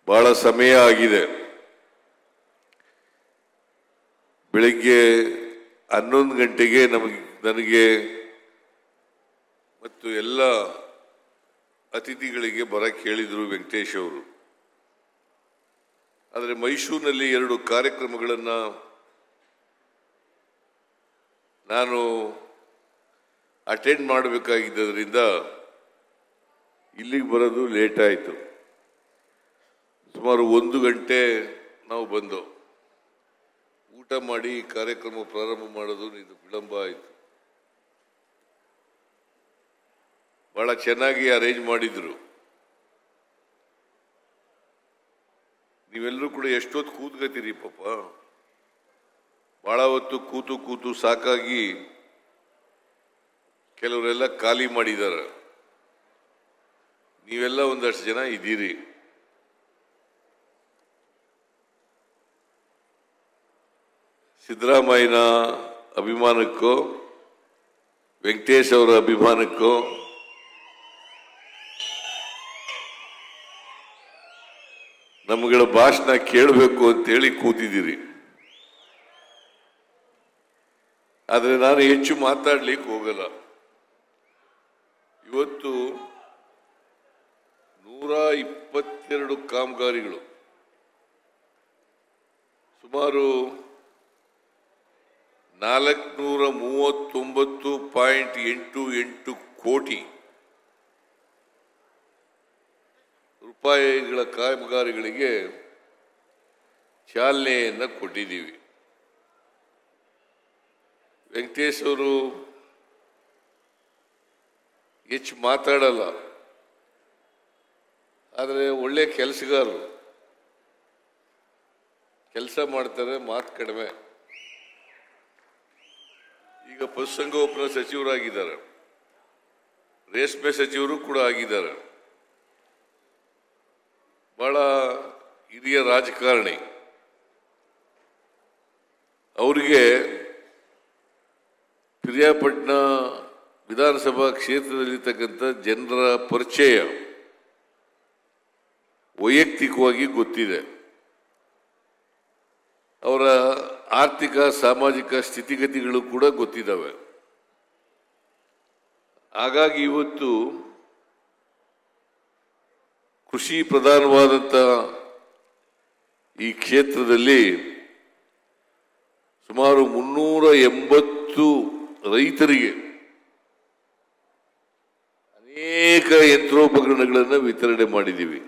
ಬಹಳ ಸಮಯ ಆಗಿದೆ. ಬೆಳಿಗ್ಗೆ 11 ಗಂಟೆಗೆ ನನಗೆ ಮತ್ತು ಎಲ್ಲ ಅತಿಥಿಗಳಿಗೆ ಬರಕ್ಕೆ ಹೇಳಿದರು ವೆಂಕಟೇಶ್ ಅವರು. ಆದರೆ ಮೈಸೂರಿನಲ್ಲಿ 2 ಕಾರ್ಯಕ್ರಮಗಳನ್ನು ನಾನು ಅಟೆಂಡ್ ಮಾಡಬೇಕಾಗಿದ್ದರಿಂದ ಇಲ್ಲಿಗೆ ಬರೋದು ಲೇಟ್ ಆಯಿತು. ಸುಮಾರು 1 ಗಂಟೆ ನಾವು ಬಂದು ಊಟ ಮಾಡಿ ಕಾರ್ಯಕ್ರಮ ಪ್ರಾರಂಭ ಮಾಡೋದು ಇದು ವಿಳಂಬ ಆಯಿತು. ಬಹಳ ಚೆನ್ನಾಗಿ ಅರೇಂಜ್ ಮಾಡಿದ್ರು. ನೀವೆಲ್ಲರೂ ಕೂಡ ಎಷ್ಟೊತ್ತು ಕೂತ್ಕೋತೀರಿ ಪಾಪ. ಬಹಳ ಹೊತ್ತು ಕೂತು ಕೂತು ಸಾಕಾಗಿ ಕೆಲವರೆಲ್ಲ ಖಾಲಿ ಮಾಡಿದ್ದಾರೆ. ನೀವೆಲ್ಲ ಒಂದಷ್ಟು ಜನ ಇದ್ದೀರಿ. ಸಿದ್ದರಾಮಯ್ಯನ ಅಭಿಮಾನಕ್ಕೋ ವೆಂಕಟೇಶ್ ಅವರ ಅಭಿಮಾನಕ್ಕೋ ನಮ್ಮಗಳ ಭಾಷಣ ಕೇಳಬೇಕು ಅಂತೇಳಿ ಕೂತಿದ್ದೀರಿ. ಆದರೆ ನಾನು ಹೆಚ್ಚು ಮಾತಾಡ್ಲಿಕ್ಕೆ ಹೋಗಲ್ಲ. ಇವತ್ತು 122 ಕಾಮಗಾರಿಗಳು ಸುಮಾರು 439.88 ಕೋಟಿ ರೂಪಾಯಿಗಳ ಕಾಮಗಾರಿಗಳಿಗೆ ಚಾಲನೆಯನ್ನು ಕೊಟ್ಟಿದ್ದೀವಿ. ವೆಂಕಟೇಶ್ ಅವರು ಹೆಚ್ಚು ಮಾತಾಡಲ್ಲ, ಆದರೆ ಒಳ್ಳೆ ಕೆಲಸಗಾರರು, ಕೆಲಸ ಮಾಡ್ತಾರೆ, ಮಾತು ಕಡಿಮೆ. ಈಗ ಪಶುಸಂಗೋಪನಾ ಸಚಿವರಾಗಿದ್ದಾರೆ, ರೇಷ್ಮೆ ಸಚಿವರು ಕೂಡ ಆಗಿದ್ದಾರೆ. ಬಹಳ ಹಿರಿಯ ರಾಜಕಾರಣಿ. ಅವರಿಗೆ ಪಿರಿಯಾಪಟ್ಟಣ ವಿಧಾನಸಭಾ ಕ್ಷೇತ್ರದಲ್ಲಿರ್ತಕ್ಕಂಥ ಜನರ ಪರಿಚಯ ವೈಯಕ್ತಿಕವಾಗಿ ಗೊತ್ತಿದೆ. ಅವರ ಆರ್ಥಿಕ ಸಾಮಾಜಿಕ ಸ್ಥಿತಿಗತಿಗಳು ಕೂಡ ಗೊತ್ತಿದ್ದಾವೆ. ಹಾಗಾಗಿ ಇವತ್ತು ಕೃಷಿ ಪ್ರಧಾನವಾದಂಥ ಈ ಕ್ಷೇತ್ರದಲ್ಲಿ ಸುಮಾರು 380 ರೈತರಿಗೆ ಅನೇಕ ಯಂತ್ರೋಪಕರಣಗಳನ್ನು ವಿತರಣೆ ಮಾಡಿದ್ದೀವಿ.